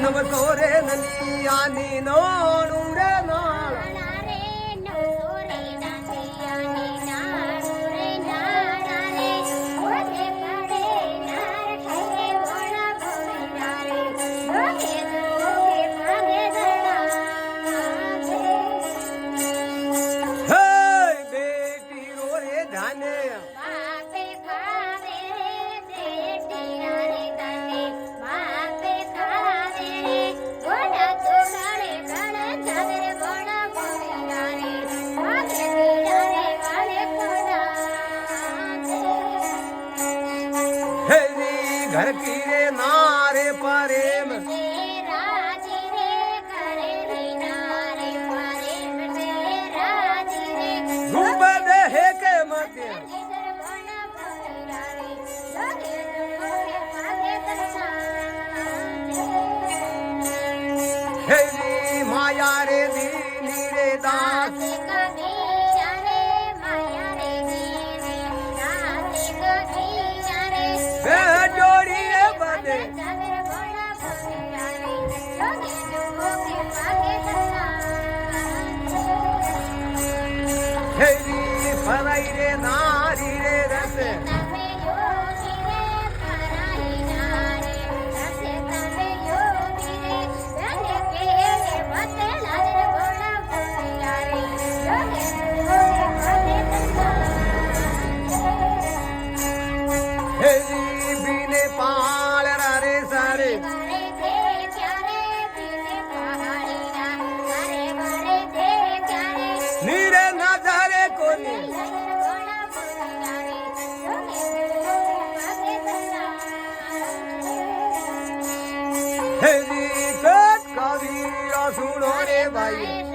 નવસો રે નલિયાની નોણું રે નાળ घर की रे नारे प्रेम रूप देहे के मते हे माया रे दीनी रे दास फराई रे नारी रे रस बीने पाल रे सारे नीरे नजरे कोनी कवि सुनो रे भाई